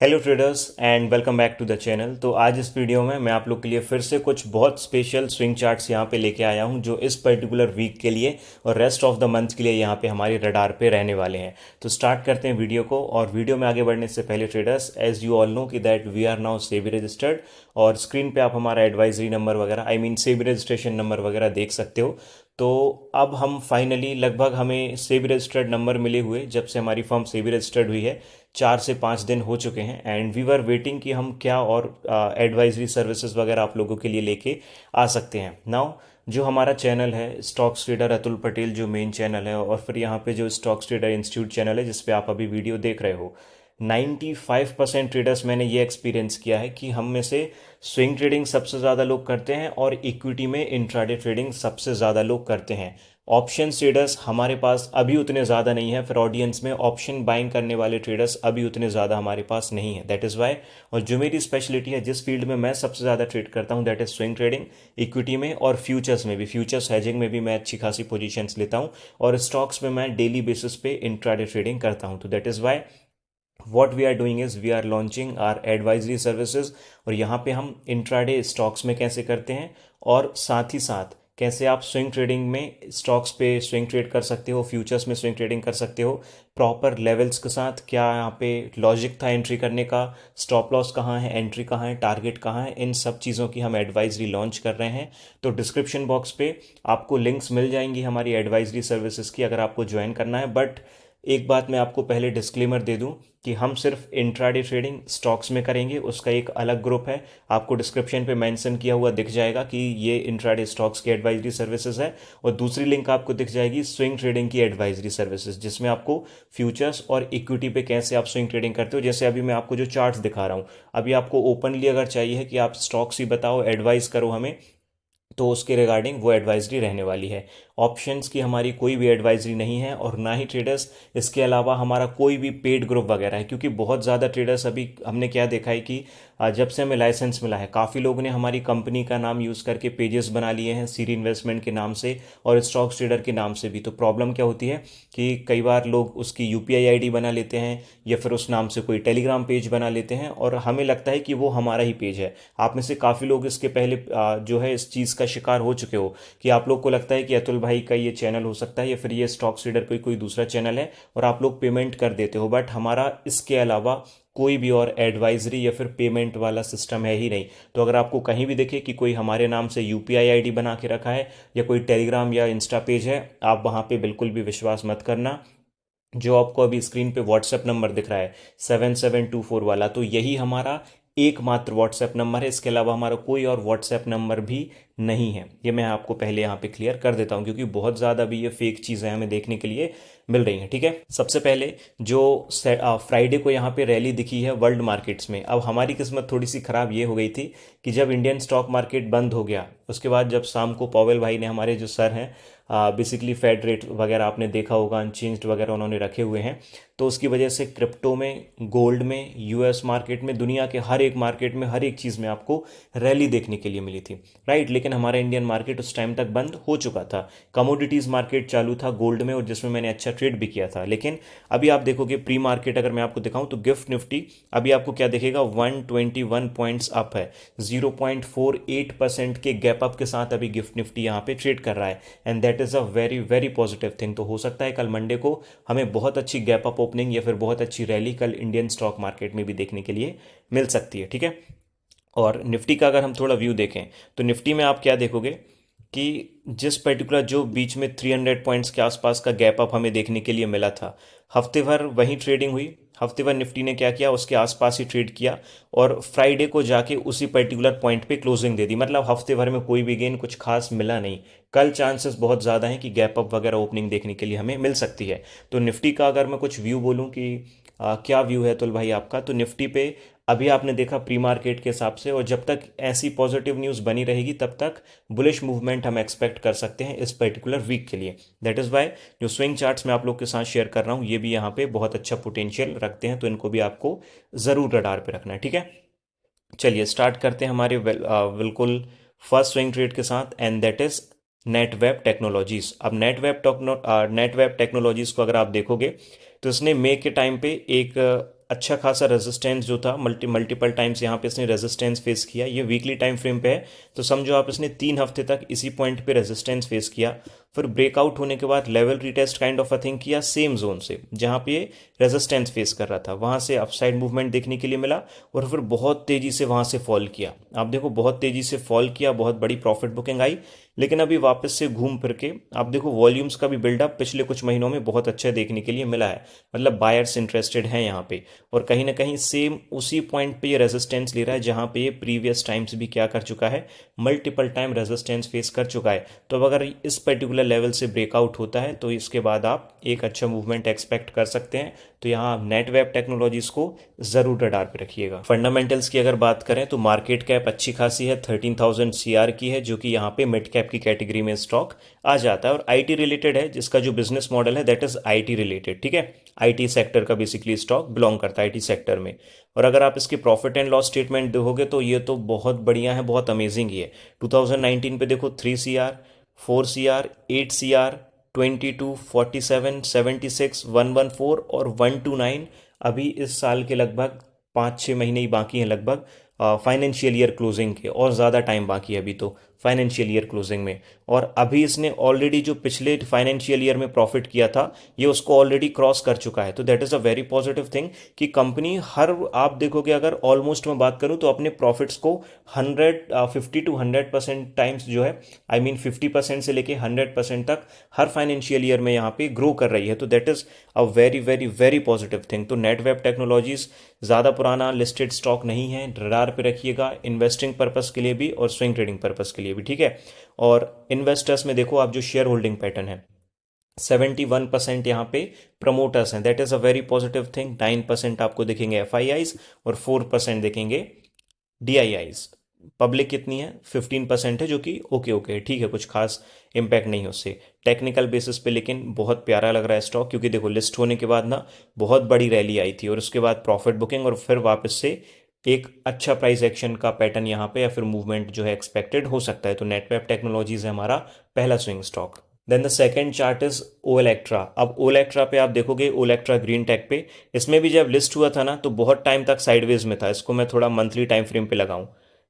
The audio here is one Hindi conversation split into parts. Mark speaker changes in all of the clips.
Speaker 1: Hello traders and welcome back to the channel. तो आज इस वीडियो में मैं आप लोग के लिए फिर से कुछ बहुत स्पेशल स्विंग चार्ट्स यहाँ पे लेके आया हूँ जो इस पर्टिकुलर वीक के लिए और रेस्ट ऑफ द मंथ के लिए यहाँ पे हमारे रडार पे रहने वाले हैं। तो स्टार्ट करते हैं वीडियो को। और वीडियो में आगे बढ़ने से पहले traders, as you all know कि that we are now SEBI registered, और स्क्रीन पे आप हमारा एडवाइजरी नंबर वगैरह सेबी रजिस्ट्रेशन नंबर वगैरह देख सकते हो। तो अब हम फाइनली लगभग हमें सेबी रजिस्टर्ड नंबर मिले हुए जब से हमारी फर्म सेबी रजिस्टर्ड हुई है 4 से 5 दिन हो चुके हैं, एंड वी वर वेटिंग कि हम क्या और एडवाइजरी सर्विसेज वगैरह आप लोगों के लिए लेके आ सकते हैं। नाउ जो हमारा चैनल है स्टॉक्स ट्रेडर अतुल पटेल, जो मेन चैनल है, और फिर यहाँ पे जो स्टॉक्स ट्रेडर इंस्टीट्यूट चैनल है जिस पे आप अभी वीडियो देख रहे हो, 95% ट्रेडर्स मैंने ये एक्सपीरियंस किया है कि हम में से स्विंग ट्रेडिंग सबसे ज़्यादा लोग करते हैं और इक्विटी में इंट्राडे ट्रेडिंग सबसे ज़्यादा लोग करते हैं। ऑप्शन ट्रेडर्स हमारे पास अभी उतने ज़्यादा नहीं है, फिर ऑडियंस में ऑप्शन बाइंग करने वाले ट्रेडर्स अभी उतने ज़्यादा हमारे पास नहीं है। दैट इज़ वाई, और जो मेरी स्पेशलिटी है, जिस फील्ड में मैं सबसे ज़्यादा ट्रेड करता हूँ, that is swing trading, equity में और फ्यूचर्स में भी। फ्यूचर्स हेजिंग में भी मैं अच्छी खासी पोजीशंस लेता हूँ, और स्टॉक्स में मैं डेली बेसिस पे इंट्राडे ट्रेडिंग करता हूँ। तो that is why what we are doing is we are launching our advisory services. और यहाँ पे हम इंट्राडे स्टॉक्स में कैसे करते हैं, और साथ ही साथ कैसे आप स्विंग ट्रेडिंग में स्टॉक्स पे स्विंग ट्रेड कर सकते हो, फ्यूचर्स में स्विंग ट्रेडिंग कर सकते हो, प्रॉपर लेवल्स के साथ, क्या यहाँ पे लॉजिक था एंट्री करने का, स्टॉप लॉस कहाँ है, एंट्री कहाँ है, टारगेट कहाँ है, इन सब चीज़ों की हम एडवाइजरी लॉन्च कर रहे हैं। तो डिस्क्रिप्शन बॉक्स पे आपको लिंक्स मिल जाएंगी हमारी एडवाइजरी सर्विसेज की, अगर आपको ज्वाइन करना है। बट एक बात मैं आपको पहले डिस्क्लेमर दे दूं कि हम सिर्फ इंट्राडे ट्रेडिंग स्टॉक्स में करेंगे, उसका एक अलग ग्रुप है, आपको डिस्क्रिप्शन पे मेंशन किया हुआ दिख जाएगा कि ये इंट्राडे स्टॉक्स की एडवाइजरी सर्विसेज है। और दूसरी लिंक आपको दिख जाएगी स्विंग ट्रेडिंग की एडवाइजरी सर्विसेज, जिसमें आपको फ्यूचर्स और इक्विटी पे कैसे आप स्विंग ट्रेडिंग करते हो, जैसे अभी मैं आपको जो चार्ट्स दिखा रहा हूँ, अभी आपको ओपनली अगर चाहिए है कि आप स्टॉक्स ही बताओ, एडवाइस करो हमें, तो उसके रिगार्डिंग वो एडवाइजरी रहने वाली है। ऑप्शंस की हमारी कोई भी एडवाइजरी नहीं है, और ना ही ट्रेडर्स, इसके अलावा हमारा कोई भी पेड ग्रुप वगैरह है, क्योंकि बहुत ज़्यादा ट्रेडर्स, अभी हमने क्या देखा है कि जब से हमें लाइसेंस मिला है, काफ़ी लोगों ने हमारी कंपनी का नाम यूज़ करके पेजेस बना लिए हैं, सीरी इन्वेस्टमेंट के नाम से और स्टॉक्स ट्रेडर के नाम से भी। तो प्रॉब्लम क्या होती है कि कई बार लोग उसकी यूपीआई आईडी बना लेते हैं, या फिर उस नाम से कोई टेलीग्राम पेज बना लेते हैं, और हमें लगता है कि वो हमारा ही पेज है। आप में से काफ़ी लोग इसके पहले जो है इस चीज़ का शिकार हो चुके हो कि आप लोग को लगता है कि अतुल भाई का ये चैनल हो सकता है, या फिर ये स्टॉक ट्रेडर कोई दूसरा चैनल है, और आप लोग पेमेंट कर देते हो। बट हमारा इसके अलावा कोई भी और एडवाइजरी या फिर पेमेंट वाला सिस्टम है ही नहीं। तो अगर आपको कहीं भी दिखे कि कोई हमारे नाम से यूपीआई आईडी बना के रखा है, या कोई टेलीग्राम या इंस्टा पेज है, आप वहाँ पे बिल्कुल भी विश्वास मत करना। जो आपको अभी स्क्रीन पे व्हाट्सएप नंबर दिख रहा है 7724 वाला, तो यही हमारा एकमात्र व्हाट्सएप नंबर है। इसके अलावा हमारा कोई और व्हाट्सएप नंबर भी नहीं है। ये मैं आपको पहले यहाँ पे क्लियर कर देता हूँ, क्योंकि बहुत ज़्यादा भी ये फेक चीज़ें हमें देखने के लिए मिल रही हैं। ठीक है, सबसे पहले जो फ्राइडे को यहाँ पे रैली दिखी है वर्ल्ड मार्केट्स में, अब हमारी किस्मत थोड़ी सी ख़राब ये हो गई थी कि जब इंडियन स्टॉक मार्केट बंद हो गया, उसके बाद जब शाम को पॉवेल भाई ने, हमारे जो सर हैं, बेसिकली फेड रेट वगैरह आपने देखा होगा अनचेंज्ड वगैरह उन्होंने रखे हुए हैं, तो उसकी वजह से क्रिप्टो में, गोल्ड में, यूएस मार्केट में, दुनिया के हर एक मार्केट में, हर एक चीज़ में आपको रैली देखने के लिए मिली थी। राइट, लेकिन हमारा इंडियन मार्केट उस टाइम तक बंद हो चुका था। कमोडिटीज़ मार्केट चालू था गोल्ड में, और जिसमें मैंने अच्छा ट्रेड भी किया था। लेकिन अभी आप देखोगे प्री मार्केट, अगर मैं आपको दिखाऊं तो गिफ्ट निफ्टी अभी आपको क्या दिखेगा, 121 पॉइंट्स अप है, 0.48% के गैप अप के साथ अभी गिफ्ट निफ्टी यहाँ पे ट्रेड कर रहा है, and that is a very very positive thing. तो हो सकता है कल मंडे को हमें बहुत अच्छी गैप अप ओपनिंग या फिर बहुत अच्छी रैली कल इंडियन स्टॉक मार्केट में भी देखने के लिए मिल सकती है। ठीक है, और निफ्टी का अगर हम थोड़ा व्यू देखें, तो निफ्टी में आप क्या देखोगे कि जिस पर्टिकुलर जो बीच में 300 पॉइंट्स के आसपास का गैप अप हमें देखने के लिए मिला था, हफ्ते भर वहीं ट्रेडिंग हुई। हफ्ते भर निफ्टी ने क्या किया, उसके आसपास ही ट्रेड किया, और फ्राइडे को जाके उसी पर्टिकुलर पॉइंट पे क्लोजिंग दे दी। मतलब हफ्ते भर में कोई भी गेन कुछ खास मिला नहीं। कल चांसेस बहुत ज़्यादा हैं कि गैप अप वगैरह ओपनिंग देखने के लिए हमें मिल सकती है। तो निफ्टी का अगर मैं कुछ व्यू बोलूँ कि क्या व्यू है अतुल भाई आपका, तो निफ्टी पे अभी आपने देखा प्री मार्केट के हिसाब से, और जब तक ऐसी पॉजिटिव न्यूज़ बनी रहेगी तब तक बुलिश मूवमेंट हम एक्सपेक्ट कर सकते हैं इस पर्टिकुलर वीक के लिए। दैट इज़ वाई जो स्विंग चार्ट्स मैं आप लोग के साथ शेयर कर रहा हूँ, ये भी यहाँ पे बहुत अच्छा पोटेंशियल रखते हैं, तो इनको भी आपको ज़रूर रडार पे रखना है। ठीक है, चलिए स्टार्ट करते हैं हमारे बिल्कुल फर्स्ट स्विंग ट्रेड के साथ, and that is Netweb technologies. अब नेटवेब टेक्नोलॉजीज़ को अगर आप देखोगे, तो इसने मे के टाइम पे एक अच्छा खासा रेजिस्टेंस जो था मल्टीपल टाइम्स यहाँ पे इसने रेजिस्टेंस फेस किया। ये वीकली टाइम फ्रेम पे है, तो समझो आप इसने 3 हफ्ते तक इसी पॉइंट पे रेजिस्टेंस फेस किया। फिर ब्रेकआउट होने के बाद level retest kind of a thing किया सेम जोन से जहाँ पे ये रेजिस्टेंस फेस कर रहा था, वहाँ से अपसाइड मूवमेंट देखने के लिए मिला और फिर बहुत तेज़ी से वहाँ से फॉल किया। आप देखो बहुत तेज़ी से फॉल किया, बहुत बड़ी प्रॉफिट बुकिंग आई, लेकिन अभी वापस से घूम फिर के आप देखो वॉल्यूम्स का भी बिल्डअप पिछले कुछ महीनों में बहुत अच्छा देखने के लिए मिला है। मतलब बायर्स इंटरेस्टेड हैं यहाँ पे, और कहीं ना कहीं सेम उसी पॉइंट पे ये रेजिस्टेंस ले रहा है जहाँ पे ये प्रीवियस टाइम्स भी क्या कर चुका है, मल्टीपल टाइम रेजिस्टेंस फेस कर चुका है। तो अब अगर इस पर्टिकुलर लेवल से ब्रेकआउट होता है तो इसके बाद आप एक अच्छा मूवमेंट एक्सपेक्ट कर सकते हैं। तो यहाँ आप नेटवेब टेक्नोलॉजीज को ज़रूर रडार पे रखिएगा। फंडामेंटल्स की अगर बात करें तो मार्केट कैप अच्छी खासी है, 13,000 CR की है, जो कि यहाँ पे मिड कैप की कैटेगरी में स्टॉक आ जाता है और आईटी रिलेटेड है, जिसका जो बिजनेस मॉडल है दैट इज आईटी रिलेटेड। ठीक है, आईटी सेक्टर का बेसिकली स्टॉक बिलोंग करता है आईटी सेक्टर में। और अगर आप इसके प्रॉफिट एंड लॉस स्टेटमेंट देखोगे तो ये तो बहुत बढ़िया है, बहुत अमेजिंग ही है। 2019 पे देखो 3 CR, 4 CR, 8 CR, 22, 47, 76, 114 और 129। अभी इस साल के लगभग 5-6 महीने ही बाकी हैं लगभग फाइनेंशियल ईयर क्लोजिंग के, और ज़्यादा टाइम बाकी है अभी तो फाइनेंशियल ईयर क्लोजिंग में। और अभी इसने ऑलरेडी जो पिछले फाइनेंशियल ईयर में प्रॉफिट किया था ये उसको ऑलरेडी क्रॉस कर चुका है। तो that is a very positive thing कि कंपनी हर, आप देखोगे अगर ऑलमोस्ट मैं बात करूं तो अपने प्रॉफिट्स को 50 to 100% टाइम्स जो है, आई मीन 50% से लेके 100% तक हर फाइनेंशियल ईयर में यहाँ पे ग्रो कर रही है। तो that is a very very very positive thing. तो नेटवेब टेक्नोलॉजीज ज़्यादा पुराना लिस्टेड स्टॉक नहीं है, रडार पे रखिएगा इन्वेस्टिंग पर्पस के लिए भी और स्विंग ट्रेडिंग पर्पस के लिए भी। ठीक है, और इन्वेस्टर्स में देखो आप जो शेयर होल्डिंग पैटर्न है, 71% यहाँ पे प्रमोटर्स हैं, that is a very positive thing. 9% आपको दिखेंगे FIIs और 4% दिखेंगे DIIs। पब्लिक कितनी है, 15% है, जो कि ओके ओके ठीक है, कुछ खास इम्पैक्ट नहीं है उससे टेक्निकल बेसिस पे। लेकिन बहुत प्यारा लग रहा है स्टॉक, क्योंकि देखो लिस्ट होने के बाद ना बहुत बड़ी रैली आई थी और उसके बाद प्रॉफिट बुकिंग और फिर वापस से एक अच्छा प्राइस एक्शन का पैटर्न यहाँ पे या फिर मूवमेंट जो है एक्सपेक्टेड हो सकता है। तो नेटवेब टेक्नोलॉजीज है हमारा पहला swing stock. Then the second chart is Olectra. अब ओलेक्ट्रा पे आप देखोगे, ओलेक्ट्रा ग्रीन टेक पे, इसमें भी जब लिस्ट हुआ था ना तो बहुत टाइम तक साइडवेज में था। इसको मैं थोड़ा मंथली टाइम फ्रेम पे लगाऊं,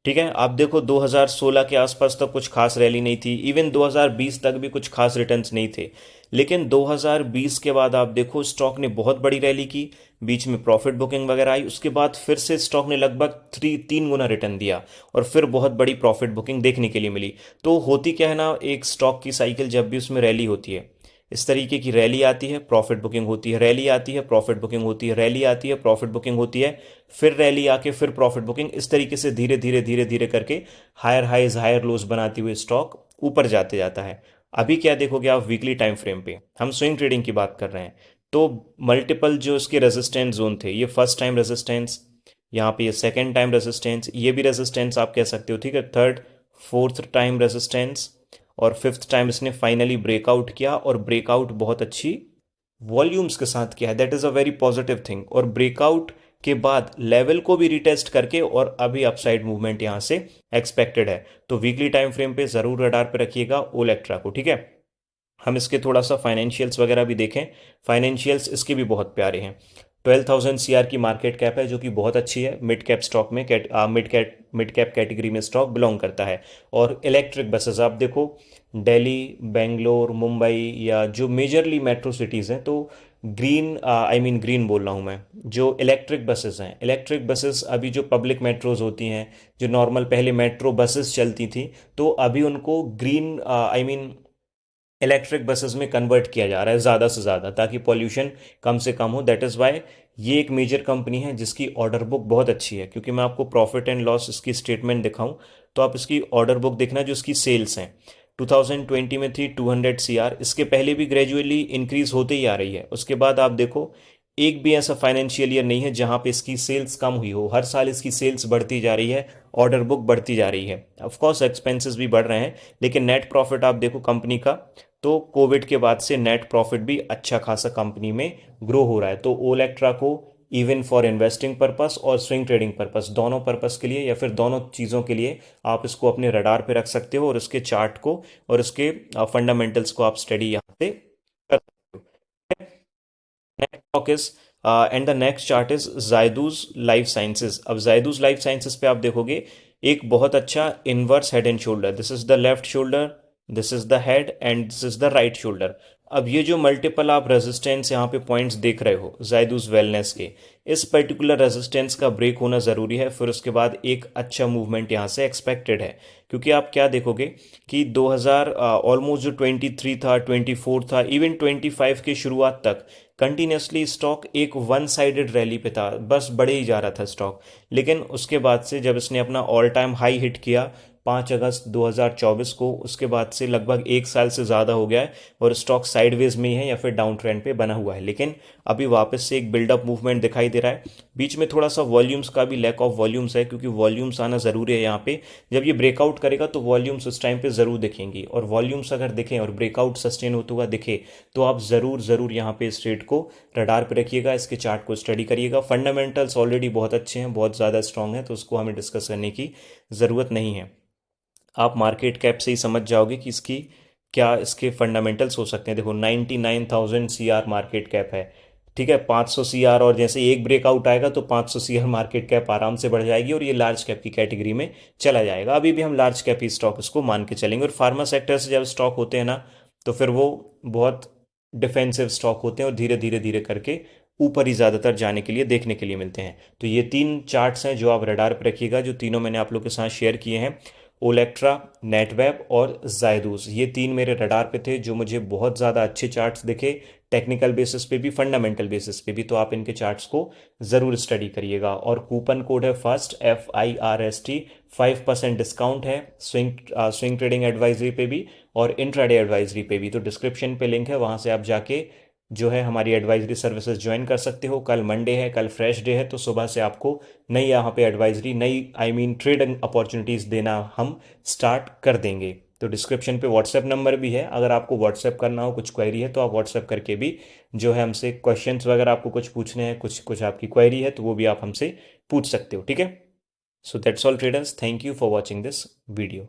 Speaker 1: ठीक है। आप देखो 2016 के आसपास तक कुछ खास रैली नहीं थी, इवन 2020 तक भी कुछ खास रिटर्न्स नहीं थे। लेकिन 2020 के बाद आप देखो स्टॉक ने बहुत बड़ी रैली की, बीच में प्रॉफिट बुकिंग वगैरह आई, उसके बाद फिर से स्टॉक ने लगभग 3 गुना रिटर्न दिया और फिर बहुत बड़ी प्रॉफिट बुकिंग देखने के लिए मिली। तो होती क्या है ना, एक स्टॉक की साइकिल जब भी उसमें रैली होती है, इस तरीके की रैली आती है, प्रॉफिट बुकिंग होती है, रैली आती है, प्रॉफिट बुकिंग होती है, रैली आती है, प्रॉफिट बुकिंग होती है, फिर रैली आके फिर प्रॉफिट बुकिंग, इस तरीके से धीरे धीरे धीरे धीरे करके हायर हाइज हायर लोज बनाते हुए स्टॉक ऊपर जाते जाता है। अभी क्या देखोगे आप, वीकली टाइम फ्रेम पे हम स्विंग ट्रेडिंग की बात कर रहे हैं, तो मल्टीपल जो इसके रेजिस्टेंस जोन थे, ये फर्स्ट टाइम रेजिस्टेंस, यहाँ पे ये सेकेंड टाइम रेजिस्टेंस, ये भी रेजिस्टेंस आप कह सकते हो, ठीक है, थर्ड फोर्थ टाइम रेजिस्टेंस, और फिफ्थ टाइम इसने फाइनली ब्रेकआउट किया और ब्रेकआउट बहुत अच्छी वॉल्यूम्स के साथ किया है, that is a very positive thing. और ब्रेकआउट के बाद लेवल को भी रिटेस्ट करके और अभी अपसाइड मूवमेंट यहाँ से एक्सपेक्टेड है। तो वीकली टाइम फ्रेम पे ज़रूर रडार पे रखिएगा ओलेक्ट्रा को। ठीक है, हम इसके थोड़ा सा फाइनेंशियल्स वगैरह भी देखें। फाइनेंशियल्स इसके भी बहुत प्यारे हैं। 12,000 CR की मार्केट कैप है, जो कि बहुत अच्छी है। मिड कैप स्टॉक में मिड कैप कैटेगरी में स्टॉक बिलोंग करता है। और इलेक्ट्रिक बसेस आप देखो, दिल्ली, बेंगलोर, मुंबई या जो मेजरली मेट्रो सिटीज़ हैं, तो ग्रीन, आई मीन ग्रीन बोल रहा हूँ मैं, जो इलेक्ट्रिक बसेस हैं, इलेक्ट्रिक बसेस अभी जो पब्लिक मेट्रोज होती हैं, जो नॉर्मल पहले मेट्रो बसेस चलती थी, तो अभी उनको green, I mean electric buses में कन्वर्ट किया जा रहा है ज़्यादा से ज़्यादा, ताकि पॉल्यूशन कम से कम हो। दैट इज़ वाई ये एक मेजर कंपनी है जिसकी ऑर्डर बुक बहुत अच्छी है। क्योंकि मैं आपको प्रॉफिट एंड लॉस इसकी स्टेटमेंट दिखाऊं तो आप इसकी ऑर्डर बुक देखना, जो इसकी सेल्स हैं 2020 में थी 200 CR, इसके पहले भी ग्रेजुअली इंक्रीज होते ही आ रही है। उसके बाद आप देखो एक भी ऐसा फाइनेंशियल ईयर नहीं है जहां पे इसकी सेल्स कम हुई हो, हर साल इसकी सेल्स बढ़ती जा रही है, ऑर्डर बुक बढ़ती जा रही है। ऑफ कोर्स एक्सपेंसेस भी बढ़ रहे हैं, लेकिन नेट प्रॉफिट आप देखो कंपनी का, तो कोविड के बाद से नेट प्रॉफिट भी अच्छा खासा कंपनी में ग्रो हो रहा है। तो ओलेक्ट्रा को इवन फॉर इन्वेस्टिंग पर्पस और स्विंग ट्रेडिंग पर्पस, दोनों पर्पस के लिए या फिर दोनों चीज़ों के लिए आप इसको अपने रडार पे रख सकते हो और इसके चार्ट को और इसके फंडामेंटल्स को आप स्टडी यहाँ से कर सकते हो। Next stock is and the next chart is Zydus life sciences. अब जायदूस लाइफ साइंसेज पे आप देखोगे एक बहुत अच्छा inverse head and shoulder, this is the left shoulder, this is the head and this is the right shoulder. अब ये जो मल्टीपल आप रेजिस्टेंस यहाँ पे पॉइंट्स देख रहे हो जायदूस वेलनेस के, इस पर्टिकुलर रेजिस्टेंस का ब्रेक होना ज़रूरी है, फिर उसके बाद एक अच्छा मूवमेंट यहाँ से एक्सपेक्टेड है। क्योंकि आप क्या देखोगे कि 2000 ऑलमोस्ट जो 23 था, 24 था, इवन 25 की शुरुआत तक कंटिन्यूसली स्टॉक एक वन साइडेड रैली पे था, बस बढ़े ही जा रहा था स्टॉक। लेकिन उसके बाद से जब इसने अपना ऑल टाइम हाई हिट किया 5 अगस्त 2024 को, उसके बाद से लगभग एक साल से ज़्यादा हो गया है और स्टॉक साइडवेज में ही है या फिर डाउन ट्रेंड पे बना हुआ है। लेकिन अभी वापस से एक बिल्डअप मूवमेंट दिखाई दे रहा है। बीच में थोड़ा सा वॉल्यूम्स का भी लैक ऑफ वॉल्यूम्स है, क्योंकि वॉल्यूम्स आना ज़रूरी है यहाँ पे। जब ये ब्रेकआउट करेगा तो वॉल्यूम्स उस टाइम पे ज़रूर दिखेंगी, और वॉल्यूम्स अगर दिखें और ब्रेकआउट सस्टेन होता हुआ दिखे तो आप ज़रूर ज़रूर यहाँ पे इस ट्रेड को रडार पे रखिएगा, इसके चार्ट को स्टडी करिएगा। फंडामेंटल्स ऑलरेडी बहुत अच्छे हैं, बहुत ज़्यादा स्ट्रांग है, तो उसको हमें डिस्कस करने की ज़रूरत नहीं है। आप मार्केट कैप से ही समझ जाओगे कि इसकी क्या इसके फंडामेंटल्स हो सकते हैं। देखो 99,000 CR मार्केट कैप है, ठीक है, 500 CR, और जैसे एक ब्रेकआउट आएगा तो 500 CR मार्केट कैप आराम से बढ़ जाएगी और ये लार्ज कैप की कैटेगरी में चला जाएगा। अभी भी हम लार्ज कैप ही स्टॉक इसको मान के चलेंगे। और फार्मा सेक्टर से जब स्टॉक होते हैं ना, तो फिर वो बहुत डिफेंसिव स्टॉक होते हैं और धीरे धीरे धीरे करके ऊपर ही ज़्यादातर जाने के लिए देखने के लिए मिलते हैं। तो ये तीन चार्ट्स हैं जो आप रडार पर रखिएगा, जो तीनों मैंने आप लोग के साथ शेयर किए हैं, ओलेक्ट्रा, नेटवेब और जायदूस। ये तीन मेरे रडार पे थे जो मुझे बहुत ज़्यादा अच्छे चार्ट्स दिखे, टेक्निकल बेसिस पे भी, फंडामेंटल बेसिस पे भी। तो आप इनके चार्ट्स को ज़रूर स्टडी करिएगा। और कूपन कोड है फर्स्ट, FIRST, 5% डिस्काउंट है स्विंग ट्रेडिंग एडवाइजरी पे भी और इंट्राडे एडवाइजरी पे भी। तो डिस्क्रिप्शन पे लिंक है, वहाँ से आप जाके जो है हमारी एडवाइजरी सर्विसेज ज्वाइन कर सकते हो। कल मंडे है, कल फ्रेश डे है, तो सुबह से आपको नई यहाँ पे एडवाइजरी, नई ट्रेडिंग अपॉर्चुनिटीज़ देना हम स्टार्ट कर देंगे। तो डिस्क्रिप्शन पे व्हाट्सएप नंबर भी है, अगर आपको व्हाट्सएप करना हो, कुछ क्वेरी है तो आप व्हाट्सएप करके भी जो है हमसे क्वेश्चंस वगैरह आपको कुछ पूछने हैं, कुछ आपकी क्वेरी है तो वो भी आप हमसे पूछ सकते हो, ठीक है। So that's all traders, thank you for watching this video.